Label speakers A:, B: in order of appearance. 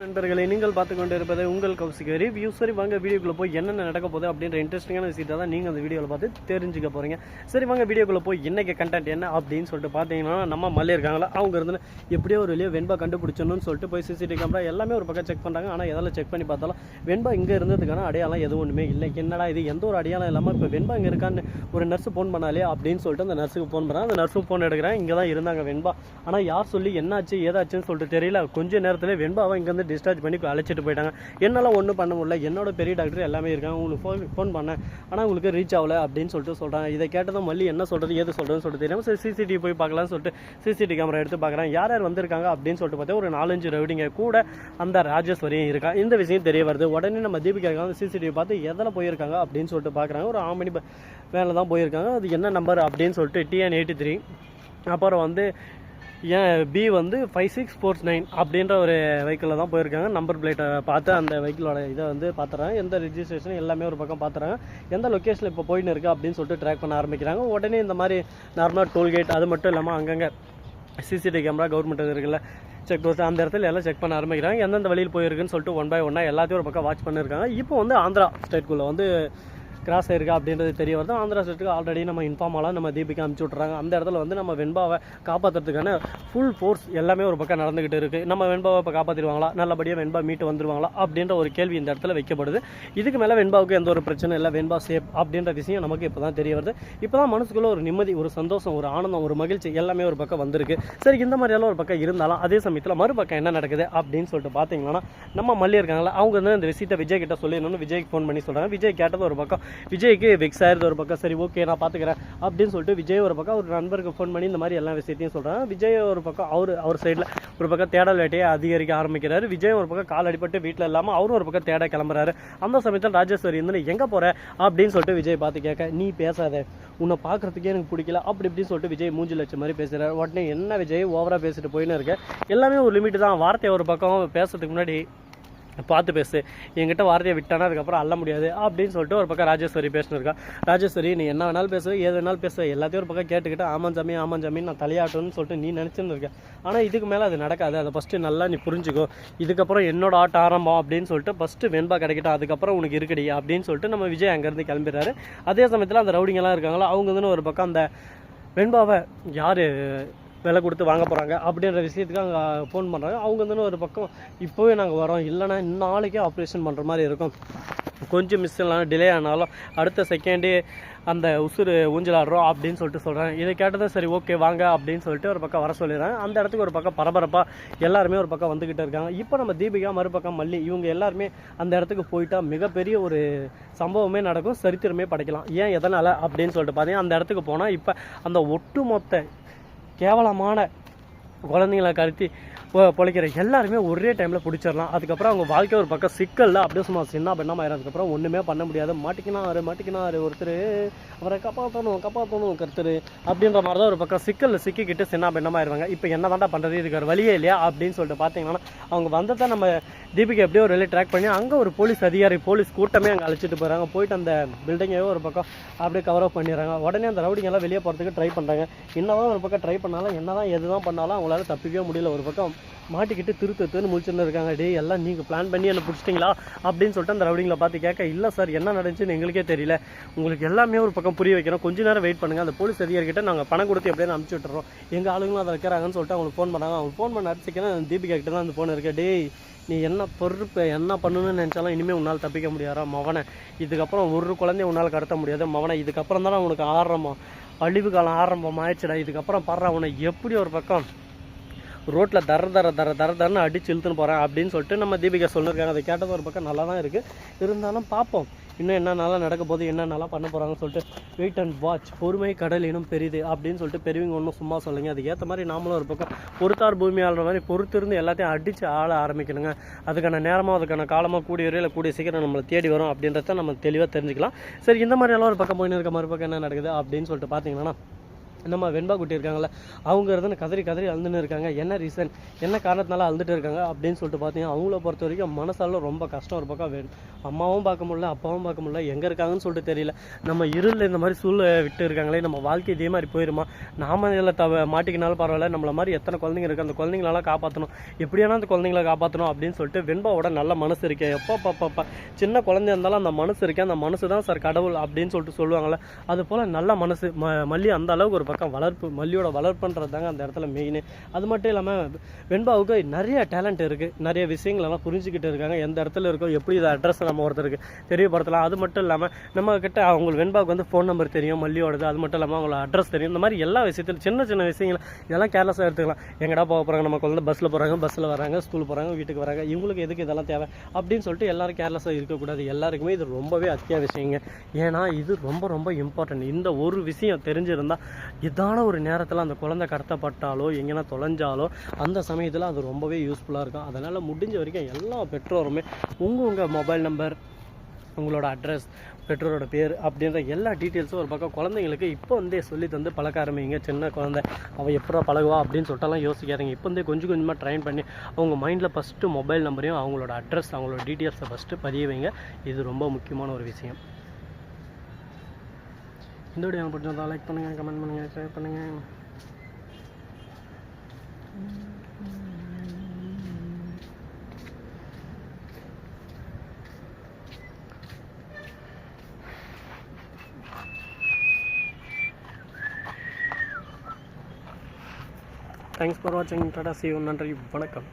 A: நண்பர்களை நீங்கள் பார்த்து கொண்டு இருப்பது உங்கள் கௌசிக் ரிவ்யூ. சரி வாங்க வீடியோக்குள்ளே போய் என்னென்ன நடக்க போகுது அப்படின்ற இன்ட்ரெஸ்டிங்கான விஷயத்தை தான் நீங்கள் அந்த வீடியோவில் பார்த்து தெரிஞ்சுக்க போகிறீங்க. சரி வாங்க வீடியோக்குள்ளே போய் இன்றைக்கி கண்டென்ட் என்ன அப்படின்னு சொல்லிட்டு பார்த்தீங்கன்னா, நம்ம மல்லி இருக்காங்களா அவங்க இருந்து எப்படியோ ஒரு வெளியே வெண்பா கண்டுபிடிச்சணும்னு சொல்லிட்டு போய் சிசிடிவி கேமரா எல்லாமே ஒரு பக்கம் செக் பண்ணுறாங்க. ஆனால் எதால் செக் பண்ணி பார்த்தாலும் வெண்பா இங்கே இருந்ததுக்கான அடையாளம் எதுவும் ஒன்றுமே இல்லை. என்னடா இது, எந்த ஒரு அடையாளம் இல்லாமல் இப்போ வெண்பா இங்கே இருக்கான்னு ஒரு நர்ஸு ஃபோன் பண்ணாலே அப்படின்னு சொல்லிட்டு அந்த நர்ஸுக்கு ஃபோன் பண்ணுறாங்க. அந்த நர்ஸும் ஃபோன் எடுக்கிறேன், இங்கே தான் இருந்தாங்க வெண்பா. ஆனால் யார் சொல்லி என்னாச்சு ஏதாச்சுன்னு சொல்லிட்டு தெரியல. கொஞ்சம் நேரத்தில் வெண்பாவை இங்கேருந்து டிஸ்சார்ஜ் பண்ணி அழைச்சிட்டு போயிட்டாங்க. என்னால் ஒன்றும் பண்ண முடியல, என்னோட பெரிய டாக்டர் எல்லாமே இருக்காங்க, உங்களுக்கு ஃபோன் பண்ணேன் ஆனால் உங்களுக்கு ரீச் ஆகலை அப்படின்னு சொல்லிட்டு சொல்கிறாங்க. இதை கேட்டதும் மல்லி என்ன சொல்கிறது ஏது சொல்கிறதுன்னு சொல்லிட்டு தெரியாமல் சரி சிசிடிவி போய் பார்க்கலாம்னு சொல்லிட்டு சிசிடிவி கேமரா எடுத்து பார்க்குறேன். யார் யார் வந்திருக்காங்க அப்படின்னு சொல்லிட்டு பார்த்தா ஒரு 4-5 ரவுடிங்க கூட அந்த ராஜேஸ்வரியும் இருக்கா. இந்த விஷயம் தெரிய வருது. உடனே நம்ம தீபிகா சிசிடிவி பார்த்து எதில் போயிருக்காங்க அப்படின்னு சொல்லிட்டு பார்க்குறாங்க. ஒரு 6 மணி வேலை தான் போயிருக்காங்க. அது என்ன நம்பர் அப்படின்னு சொல்லிட்டு TN83, அப்புறம் வந்து ஏன் B வந்து 5649 அப்படின்ற ஒரு வெஹிக்கிளில் தான் போயிருக்காங்க. நம்பர் பிளேட்டை பார்த்து அந்த வெஹிக்கிளோட இதை வந்து பார்த்துறாங்க. எந்த ரிஜிஸ்ட்ரேஷன் எல்லாமே ஒரு பக்கம் பார்த்துறாங்க. எந்த லொக்கேஷனில் இப்போ போயின்னு இருக்குது அப்படின்னு சொல்லிட்டு ட்ராக் பண்ண ஆரம்பிக்கிறாங்க. உடனே இந்த மாதிரி நார்மலாக டோல்கேட் அது மட்டும் இல்லாமல் அங்கங்கே சிசிடிவி கேமரா கவர்மெண்ட் இருக்குல்ல செக் போஸ்ட், அந்த இடத்துல எல்லாம் செக் பண்ண ஆரம்பிக்கிறாங்க. எந்தெந்த வழியில் போயிருக்குன்னு சொல்லிட்டு 1 by 1 எல்லாத்தையும் ஒரு பக்கம் வாட்ச் பண்ணியிருக்காங்க. இப்போ வந்து ஆந்திரா ஸ்டேட்குள்ளே வந்து கிராஸ் ஆயிருக்கா அப்படின்றது தெரிய வருது. ஆந்திரா ஸ்டேட்டுக்கு ஆல்ரெடி நம்ம இன்ஃபார்ம் ஆகலாம், நம்ம தீபிகா அனுப்பிச்சி விட்றாங்க. அந்த இடத்துல வந்து நம்ம வெண்பாவை காப்பாற்றுறதுக்கான ஃபுல் ஃபோர்ஸ் எல்லாமே ஒரு பக்கம் நடந்துகிட்டு இருக்குது. நம்ம வெண்பாவை இப்போ காப்பாற்றிடுவாங்களா, நல்லபடியாக வெண்பா மீட்டு வந்துருவாங்களா அப்படின்ற ஒரு கேள்வி இந்த இடத்துல வைக்கப்படுது. இதுக்கு மேலே வெண்பாவுக்கு எந்த ஒரு பிரச்சனை இல்லை, வெண்பா சேஃப் அப்படின்ற விஷயம் நமக்கு இப்போ தான் தெரிய வருது. இப்போ தான் மனசுக்குள்ளே ஒரு நிம்மதி, ஒரு சந்தோஷம், ஒரு ஆனந்தம், ஒரு மகிழ்ச்சி எல்லாமே ஒரு பக்கம் வந்திருக்கு. சரி, இந்த மாதிரியெல்லாம் ஒரு பக்கம் இருந்தாலும் அதே சமயத்தில் மறுபக்கம் என்ன நடக்குது அப்படின்னு சொல்லிட்டு பார்த்தீங்கன்னா, நம்ம மல்லி இருக்காங்களா அவங்க வந்து இந்த விஷயத்தை விஜய் கிட்ட சொல்லிடணும்னு விஜய்க்கு ஃபோன் பண்ணி சொல்கிறாங்க. விஜய் கேட்டது ஒரு பக்கம், விஜய்க்கு வெக்ஸ் ஆயிருது ஒரு பக்கம். சரி ஓகே நான் பார்த்துக்கிறேன் அப்படின்னு சொல்லிட்டு விஜய் ஒரு பக்கம் ஒரு நண்பருக்கு ஃபோன் பண்ணி இந்த மாதிரி எல்லா விஷயத்தையும் சொல்கிறாங்க. விஜய் ஒரு பக்கம் அவர் சைடில் ஒரு பக்கம் தேடல் வேட்டையை அதிகரிக்க ஆரம்பிக்கிறாரு. விஜய் ஒரு பக்கம் கால் அடிப்பட்டு வீட்டில் இல்லாமல் அவரும் ஒரு பக்கம் தேட கிளம்புறாரு. அந்த சமயத்தில் ராஜேஸ்வரி இருந்து எங்கே போகிற அப்படின்னு சொல்லிட்டு விஜய் பார்த்து கேட்க, நீ பேசாத, உன்னை பார்க்குறதுக்கே எனக்கு பிடிக்கல அப்படி இப்படின்னு சொல்லிட்டு விஜய் மூஞ்சி லட்சம் மாதிரி பேசுகிறார். உடனே என்ன விஜய் ஓவராக பேசிட்டு போயின்னு இருக்க, எல்லாமே ஒரு லிமிட் தான். வார்த்தையை ஒரு பக்கம் பேசுறதுக்கு முன்னாடி பார்த்து பேசு, என்கிட்ட வார்த்தையை விட்டானா அதுக்கப்புறம் அள்ள முடியாது அப்படின்னு சொல்லிட்டு ஒரு பக்கம் ராஜேஸ்வரி பேசினிருக்கா. ராஜேஸ்வரி நீ என்ன வேணாலும் பேசுவேன், ஏது வேணாலும் பேசுவேன், எல்லாத்தையும் ஒரு பக்கம் கேட்டுக்கிட்டு ஆமாம் ஜாமி நான் தலையாட்டணும்னு சொல்லிட்டு நீ நினச்சின்னு இருக்கேன். ஆனால் இதுக்கு மேலே அது நடக்காது, அதை ஃபஸ்ட்டு நல்லா நீ புரிஞ்சுக்கோ. இதுக்கப்புறம் என்னோட ஆட்டம் ஆரம்பம் அப்படின்னு சொல்லிட்டு ஃபஸ்ட்டு வெண்பா கிடைக்கட்டும், அதுக்கப்புறம் உனக்கு இருக்குடி அப்படின்னு சொல்லிட்டு நம்ம விஜய் அங்கேருந்து கிளம்பிடுறாரு. அதே சமயத்தில் அந்த ரவுடிங்கெல்லாம் இருக்காங்களா அவங்க வந்து ஒரு பக்கம் அந்த வெண்பாவை யார் விலை கொடுத்து வாங்க போகிறாங்க அப்படின்ற விஷயத்துக்கு அங்கே ஃபோன் பண்ணுறாங்க. அவங்க வந்து ஒரு பக்கம் இப்போவே நாங்கள் வரோம், இல்லைனா நாளைக்கே ஆப்ரேஷன் பண்ணுற மாதிரி இருக்கும், கொஞ்சம் மிஸ் இல்லைனா டிலே ஆனாலும் அடுத்த செகண்டே அந்த உசுறு ஊஞ்சலாடுறோம் அப்படின்னு சொல்லிட்டு சொல்கிறாங்க. இதை கேட்டதான் சரி ஓகே வாங்க அப்படின்னு சொல்லிட்டு ஒரு பக்கம் வர சொல்லிடுறாங்க. அந்த இடத்துக்கு ஒரு பக்கம் பரபரப்பாக எல்லாருமே ஒரு பக்கம் வந்துக்கிட்டு இருக்காங்க. இப்போ நம்ம தீபிகா மறுபக்கம் மல்லி இவங்க எல்லாருமே அந்த இடத்துக்கு போயிட்டா மிகப்பெரிய ஒரு சம்பவமே நடக்கும், சரித்திரமே படைக்கலாம். ஏன் எதனால் அப்படின்னு சொல்லிட்டு பார்த்தீங்கன்னா, அந்த இடத்துக்கு போனால் இப்போ அந்த ஒட்டுமொத்த கேவலமான குழந்தைங்களை கருத்தி பொழைக்கிற எல்லாருமே ஒரே டைமில் பிடிச்சிடலாம். அதுக்கப்புறம் அவங்க வாழ்க்கை ஒரு பக்கம் சிக்கலில் அப்படியே சும்மா சின்ன பெண்ணமாக அதுக்கப்புறம் ஒன்றுமே பண்ண முடியாது. மாட்டிக்கினாரு ஒருத்தர், அவரை காப்பாற்றணும் கருத்தர் அப்படின்ற மாதிரி தான் ஒரு பக்கம் சிக்கலில் சிக்கிக்கிட்டு சின்ன பெண்ணமாக ஆயிடுவாங்க. இப்போ என்ன தாண்டா பண்ணுறது, இதுக்கு ஒரு வழியே இல்லையா அப்படின்னு சொல்லிட்டு பார்த்தீங்கன்னா, அவங்க வந்ததை நம்ம தீபிகா எப்படியோ ஒரு வெளியே ட்ராக் பண்ணி அங்கே ஒரு போலீஸ் அதிகாரி போலீஸ் கூட்டமே அங்கே அழைச்சிட்டு போகிறாங்க. போயிட்டு அந்த பில்டிங்கையோ ஒரு பக்கம் அப்படியே கவர் அப் பண்ணிடுறாங்க. உடனே அந்த ரவுடிங்கெல்லாம் வெளியே போகிறதுக்கு ட்ரை பண்ணுறாங்க. என்னதான் ஒரு பக்கம் ட்ரை பண்ணாலும் என்னதான் எதுதான் பண்ணாலும் அவங்களால தப்பிக்கவே முடியல. ஒரு பக்கம் மாட்டிக்கிட்டு திருத்துன்னு முடிச்சுன்னு இருக்காங்க. டே எல்லாம் நீங்கள் பிளான் பண்ணி என்ன பிடிச்சிட்டிங்களா அப்படின்னு சொல்லிட்டு அந்த ரவுடிங்களை பார்த்து கேட்க, இல்லை சார் என்ன நடந்துச்சுன்னு எங்களுக்கே தெரியல, உங்களுக்கு எல்லாமே ஒரு பக்கம் புரிய வைக்கிறோம், கொஞ்ச நேரம் வெயிட் பண்ணுங்கள், அந்த போலீஸ் அதிகாரிகிட்ட நாங்கள் பணம் கொடுத்து எப்படின்னு அனுப்பிச்சி விட்டுறோம், எங்கள் ஆளுங்களும் அதை வைக்கிறாங்கன்னு சொல்லிட்டு அவங்களுக்கு ஃபோன் பண்ணாங்க. அவங்க ஃபோன் பண்ண அடிச்சிக்கன்னா தீபிகா கிட்ட தான் அந்த ஃபோன் இருக்கு. டே நீ என்ன பொறுப்பு என்ன பண்ணணும்னு நினச்சாலும் இனிமேல் உன்னால் தப்பிக்க முடியாதா மவனை, இதுக்கப்புறம் ஒரு குழந்தைய உன்னால் கடத்த முடியாது மவனை, இதுக்கப்புறம் தானே உனக்கு ஆரம்பம், அழிவு காலம் ஆரம்பம் ஆயிடுச்சுடா, இதுக்கப்புறம் பாடுறா உன்னை எப்படி ஒரு பக்கம் ரோட்டில் தரன்னு அடிச்சு இழுத்துன்னு போகிறேன் அப்படின்னு சொல்லிட்டு நம்ம தீபிகா சொல்லியிருக்காங்க. அதை கேட்டது ஒரு பக்கம் நல்லா தான் இருக்குது. இருந்தாலும் பார்ப்போம் இன்னும் என்னென்னலாம் நடக்க போகுது, என்னென்னலாம் பண்ண போகிறாங்கன்னு சொல்லிட்டு வெயிட் அண்ட் வாட்ச். பொறுமை கடல் இன்னும் பெரிது அப்படின்னு சொல்லிட்டு பெரியவங்க ஒன்றும் சும்மா சொல்லுங்க. அதுக்கேற்ற மாதிரி நாமளும் ஒரு பக்கம் பொறுத்தார் பூமி ஆளுற மாதிரி பொறுத்திருந்து எல்லாத்தையும் அடித்து ஆள ஆரம்பிக்கணுங்க. அதுக்கான நேரமாக அதுக்கான காலமாக கூடிய வரையில் கூடிய சீக்கிரம் நம்மளை தேடி வரும் அப்படின்றத நம்ம தெளிவாக தெரிஞ்சுக்கலாம். சரி, இந்த மாதிரியெல்லாம் ஒரு பக்கம் போயின்னு இருக்க மறுபக்கம் என்ன நடக்குது அப்படின்னு சொல்லிட்டு பார்த்தீங்கன்னா, நம்ம வெண்பா குட்டி இருக்காங்களே அவங்க இருந்து கதறி கதறி அழுதுன்னு இருக்காங்க. என்ன ரீசன், என்ன காரணத்தினால அழுதுட்டு இருக்காங்க அப்படின்னு சொல்லிட்டு பார்த்தீங்கன்னா அவங்கள பொறுத்த வரைக்கும் மனசால ரொம்ப கஷ்டம். ஒரு பக்கம் அம்மாவும் பார்க்க முடியல, அப்பாவும் பார்க்க முடியல, எங்கே இருக்காங்கன்னு சொல்லிட்டு தெரியல. நம்ம இருளில் இந்த மாதிரி சூழலை விட்டு இருக்காங்களே, நம்ம வாழ்க்கை இதே மாதிரி போயிருமா, நாம இதில் மாட்டிக்கினாலும் பரவாயில்ல, நம்மள மாதிரி எத்தனை குழந்தைங்க இருக்குது, அந்த குழந்தைங்களெல்லாம் காப்பாற்றணும், எப்படியானா அந்த குழந்தைங்கள காப்பாற்றணும் அப்படின்னு சொல்லிட்டு வெண்பாவோட நல்ல மனசு இருக்கேன். எப்போ சின்ன குழந்தை இருந்தாலும் அந்த மனசு இருக்கேன், அந்த மனசு தான் சார் கடவுள் அப்படின்னு சொல்லிட்டு சொல்லுவாங்கள்ல, அது போல் நல்ல மனசு. மல்லி அந்த அளவுக்கு ஒரு பக்கம் வளர்ப்பு, மல்லியோட வளர்ப்புன்றது தாங்க அந்த இடத்துல மெயின். அது மட்டும் இல்லாமல் வெண்பாவுக்கு நிறைய டேலண்ட் இருக்குது, நிறைய விஷயங்களெல்லாம் புரிஞ்சுக்கிட்டு இருக்காங்க. எந்த இடத்துல இருக்கோ, எப்படி இதை அட்ரஸ் நம்ம ஒருத்தருக்கு தெரியப்படுத்தலாம். அது மட்டும் இல்லாமல் நம்ம கிட்ட அவங்க வெண்பாவுக்கு வந்து ஃபோன் நம்பர் தெரியும் மல்லியோடது, அது மட்டும் இல்லாமல் அவங்களோட அட்ரஸ் தெரியும். இந்த மாதிரி எல்லா விஷயத்திலும் சின்ன சின்ன விஷயங்கள் இதெல்லாம் கேர்லெஸ்ஸாக எடுத்துக்கலாம். எங்கடா போக போகிறாங்க, நம்ம குழந்தை பஸ்ஸில் போகிறாங்க, பஸ்ஸில் வராங்க, ஸ்கூல் போகிறாங்க, வீட்டுக்கு வராங்க, இவங்களுக்கு எதுக்கு இதெல்லாம் தேவை அப்படின்னு சொல்லிட்டு எல்லாரும் கேர்லெஸ்ஸாக இருக்கக்கூடாது. எல்லாருக்குமே இது ரொம்பவே அத்தியாவசியங்க. ஏன்னா இது ரொம்ப ரொம்ப இம்பார்ட்டன்ட். இந்த ஒரு விஷயம் தெரிஞ்சிருந்தால் இதான ஒரு நேரத்தில் அந்த குழந்தை கடத்தப்பட்டாலோ எங்கன்னா தொலைஞ்சாலோ அந்த சமயத்தில் அது ரொம்பவே யூஸ்ஃபுல்லாக இருக்கும். அதனால் முடிஞ்ச வரைக்கும் எல்லா பெற்றோருமே உங்கள் மொபைல் நம்பர், உங்களோட அட்ரஸ், பெற்றோரோட பேர் அப்படின்ற எல்லா டீட்டெயில்ஸும் ஒரு பக்கம் குழந்தைங்களுக்கு இப்போ வந்து சொல்லி தந்து பழக்க ஆரம்பிங்க. சின்ன குழந்தை அவள் எப்படா பழகுவா அப்படின்னு சொல்லிட்டுலாம் யோசிக்காதீங்க. இப்போ வந்து கொஞ்சம் கொஞ்சமாக ட்ரைன் பண்ணி அவங்க மைண்டில் ஃபஸ்ட்டு மொபைல் நம்பரையும் அவங்களோட அட்ரஸ், அவங்களோட டீட்டெயில்ஸை ஃபஸ்ட்டு பதிய வைங்க. இது ரொம்ப முக்கியமான ஒரு விஷயம். இந்த வீடியோ பிடிச்சிருந்தா லைக் பண்ணுங்கள், கமெண்ட் பண்ணுங்கள், ஷேர் பண்ணுங்கள். தேங்க்ஸ் ஃபார் வாட்சிங். Tata, see you. நன்றி, வணக்கம்.